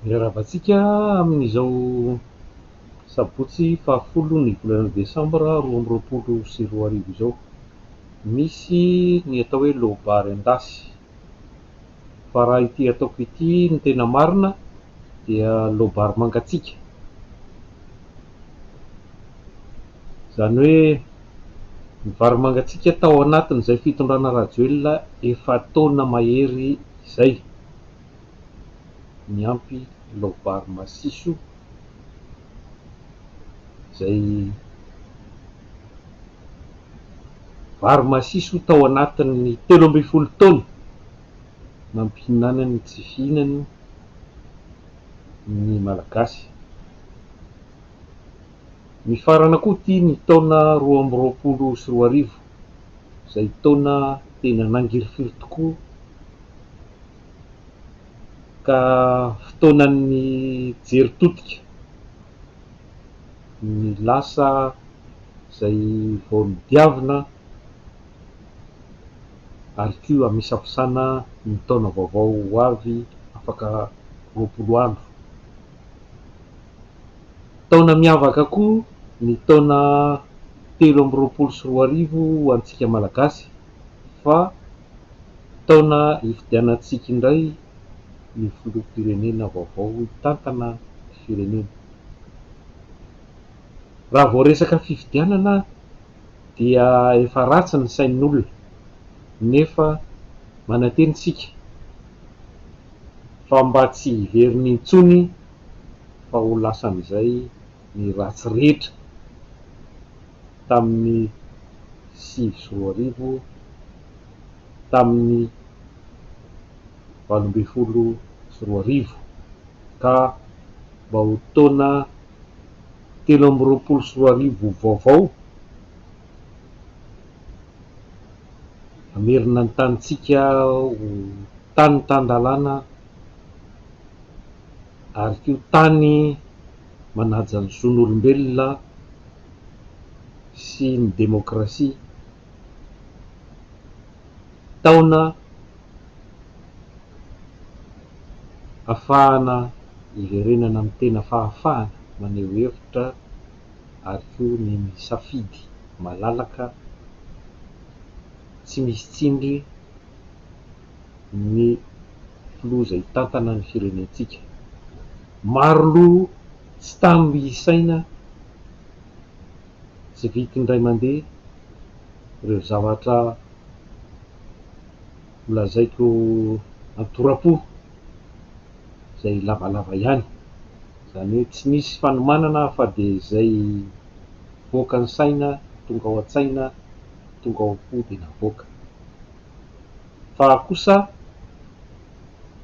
Miarahavatsika amin'izao sabotsy fahafolo ny volana desambra 2024 izao. Misy ny atao hoe lobary endasy, fa raha ity ataoko ity ny tena marina dia lobary mangatsiaka. Zany hoe ny vary mangatsiaka tao anatin'izay fitondrana rajoelina efa taona mahery izay, miampy lobary masiso izay vary masiso tao anatin'ny 13 taona nampihinana ny tsy fihinany ny malagasy. Ny farana koa ity ny taona 2024 izay taona tena nangirifiry tokoa, ka fotoanan'ny jery totika ny lasa izay vao nidiavina ary koa amisafosana ny taona vaovao ho avy afaka 20 andro. Taona miavaka koa ny taona 2024 ho antsika malagasy, fa taona ifidianantsika indray ny filoham-pirenena vaovao hitantana firenena. Raha vao resaka fifidianana dia efa ratsy ny sain'olona, nefa mananteny isika fa mba tsy hiveriny intsony fa ho lasan'izay ny ratsy rehetra tamin'ny 2024, tamin'ny 2022, ka mba ho taona 2024 vaovao amerina ny tanitsika ho tany tan-dalàna ary koa tany manaja ny zon'olombelona sy ny demokrasia. Taona ahafahana hiverenana amin'ny tena fahafahana maneho hevitra ary koa ny misafidy malalaka, tsy misy tsindry ny filoza hitantana ny firenentsika. Maro loha tsy tamby isaina, tsy vita indray mandeha ireo zavatra lazaiko antora-po izay lavalava ihany, izany hoe tsy misy fanomanana fa dia izay voaka ny saina tonga ao an-tsaina, tonga ao am-po dia navoaka. Fa kosa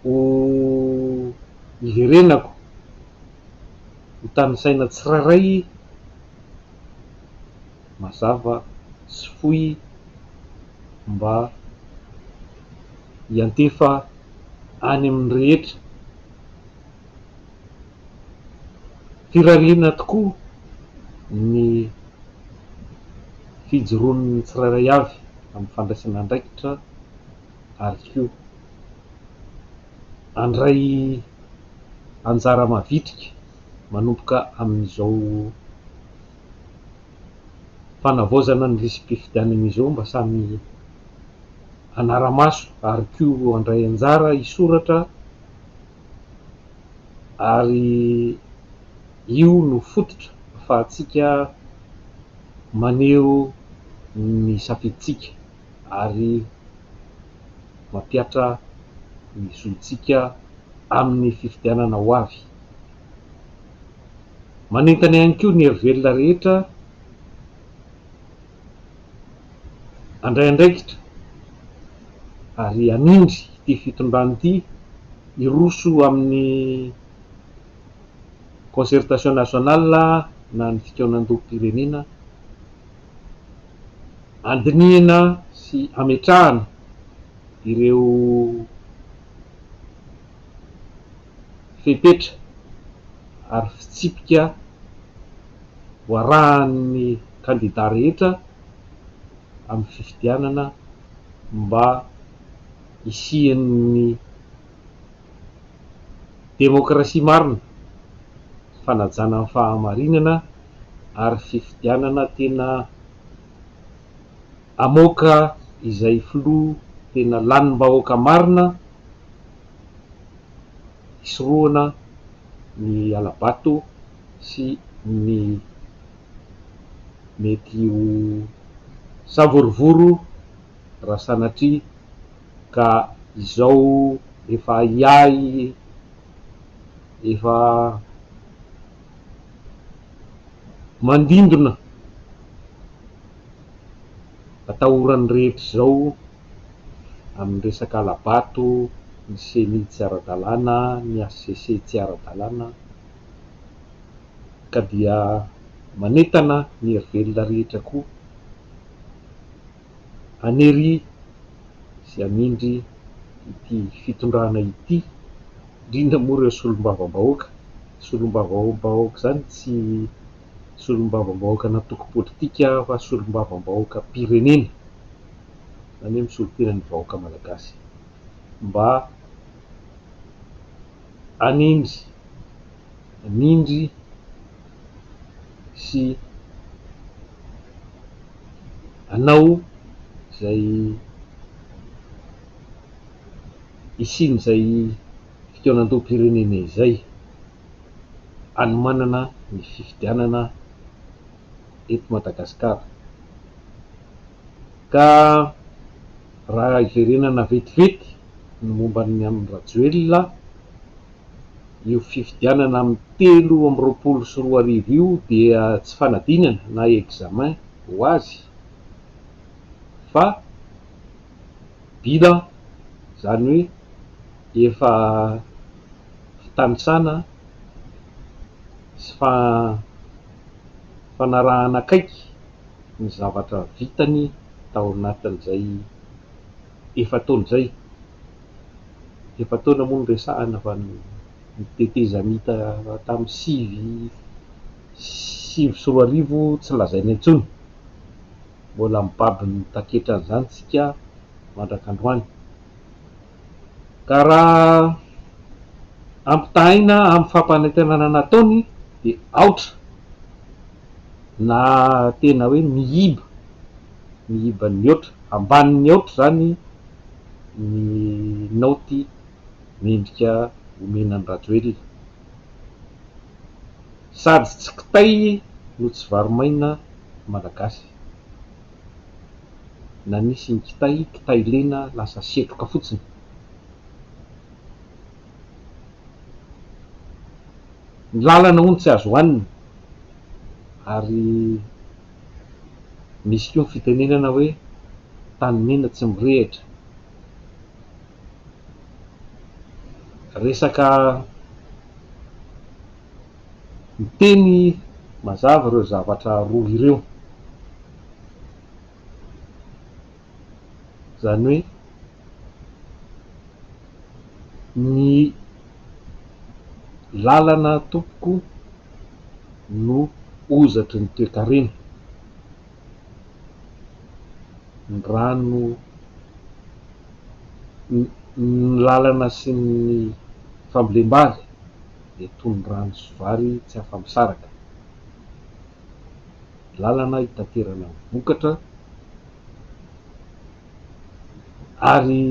ho iverenako ho tany saina tsiraray, mazava sy fohy mba hiantefa any amin'ny rehetra firariana tokoa ny fijoroan'ny tsirairay avy amin'ny fandraisana andraikitra ary koa andray anjara mavitrika manomboka amin'izao fanavaozana ny resam-pifidianana izao, mba samy anara-maso ary koa andray anjara hisoratra, ary io no fototra ahafahantsika maneho ny safiditsika ary mampiatra ny zontsika amin'ny fifidianana ho avy. Manentana ihany koa ny hery velona rehetra andray andraikitra ary anindry ity fitondrana ity, hiroso amin'ny concertation nationale na ny fikaonan-doham-pirenena, andinihana sy ametrahana ireo fepetra ary fitsipika hoarahan'ny candidat rehetra amin'ny fifidianana, mba hisian'ny demokrasia marina, fanajana ny fahamarinana ary fifidianana tena amoaka izay filoha tena lanim-bahoaka marina, hisoroana ny alabato sy ny mety ho savorovoro raha sanatria ka izao efa iay efa mandindona atahorany rehetra izao amin'ny resaka alabato, ny seny tsy ara-dalàna, ny ACC tsy ara-dalàna, ka dia manentana ny hery velona rehetra koa hanery sy hamindry ity fitondrana ity, indrindra moa ireo solombavam-bahoaka. Solombavam-bahoaka zany tsy solombavam-bahoaka natoko politika fa solombavam-bahoaka pirenena, zany hoe misolo-tena ny vahoaka malagasy mba hanindry sy hanao zay isin'izay fitoenan-doham-pirenena izay, hanomanana ny fifidianana eto Madagasikara. Ka raha iverenana vetivety ny momba ny amin'ny Rajoelina, io fifidianana amin'ny 3 amby 2024 io dia tsy fanadinana na examen ho azy fa bilan, zany hoe efa fitantrisana sy fanarahana akaiky ny zavatra vitany tao anatin'izay efa-taona izay. Efa-taona moa no resahana fa ny tetezamita tamin'ny 2024 tsy lazaina intsony, mbola mibaby ny taketra an'izany tsika mandrak'androany. Ka raha ampitahaina amin'ny fampanantenana nataony dia aotra na tena hoe mihiba ny aotra, ambanin'ny aotra zany ny naoty mendrika omenan'ny Rajoelina, sady tsy kitay no tsy varimaina malagasy, na nisy ny kitay lena lasa setroka fotsiny. Ny lalana hono tsy azo hoanina, ary misy koa ny fitenenana hoe tany mena tsy mirehatra. Resaka miteny mazava ireo zavatra roa ireo, zany hoe ny lalana tompoko no ozatry ny toe-karena, ny rano ny lalana sy ny fambolem-bary de toy ny rano sy vary tsy afa-misaraka. Lalana hitaterana vokatra ary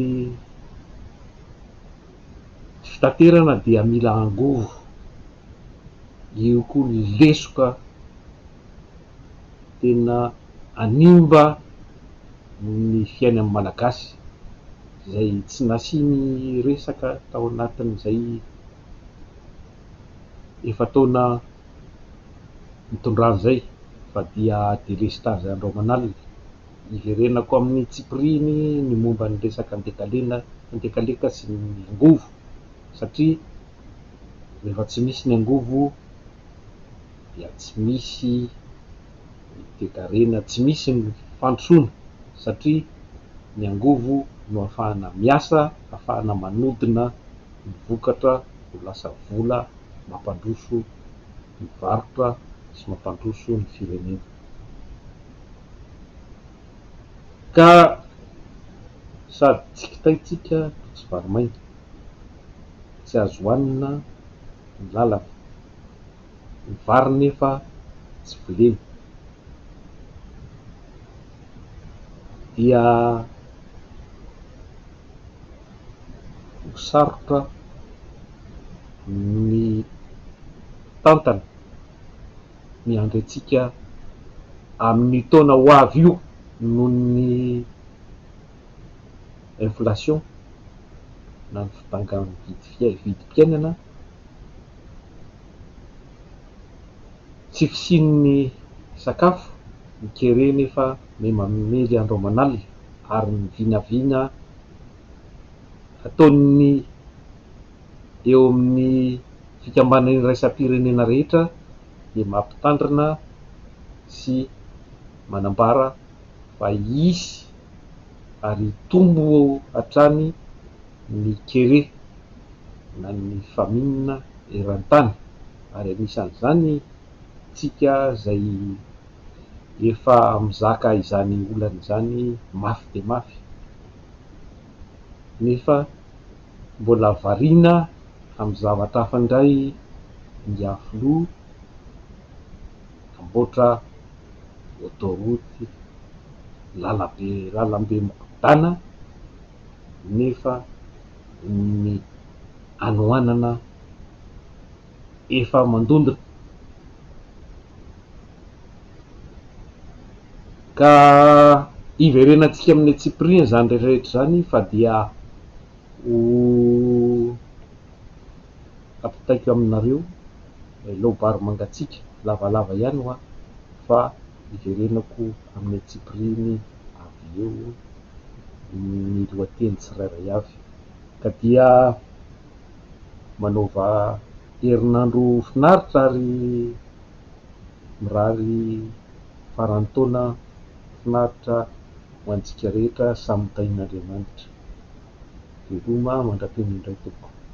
fitaterana dia mila angovo, io koa ny lesoka tena animba ny fiainan'ny malagasy, zay tsy nasiany resaka tao anatin'izay efa-taona mitondran'izay, fa dia delestage andro aman'alina. Iverenako amin'ny tsipiriny ny momba ny resaka andekaleka sy ny angovo, satria rehefa tsy misy ny angovo dia tsy misy ny toe-karena, tsy misy ny fandrosoana, satria ny angovo no ahafahana miasa, ahafahana manodina ny vokatra ho lasa vola mampandroso ny varotra sy mampandroso ny firenena. Ka sady tsy kitay tsika, tsy varimaina, tsy azo hoanina ny lalana. Ny vary nefa tsy voleny, dia sarotra ny tantana miandry antsika amin'ny taona ho avy io noho ny inflation na ny fitangan'ny vidim-piainana, tsy fisian'ny sakafo ny kere nefa mamely andro aman'alina, ary ny vinavina ataony eo amin'ny fikambanany iraisam-pirenena rehetra dia mampitandrina sy manambara fa hisy ary tombo hatrany ny kere na ny faminana eran-tany. Ary anisan'izany tsika zay efa mizaka izany olana izany mafy de mafy, nefa mbola variana amin'ny zavatra hafa indray hiafoloha, amboatra autoroute, lalambe mikodana, nefa ny anohanana efa mandondona. Ka iverenantsika amin'ny antsipiriana zany rehetrarehetra zany fa dia ho ampitaiko aminareo lobary mangatsiaka lavalava ihany ho fa iverenako amin'ny antsipiriny avy eo ny lohateny tsirairay avy. Ka dia manaova herinandro finaritra ary mirary faran'ny taona finaritra ho antsika rehetra samy tain'Andriamanitra. Veloma mandra-penina indray tompoko.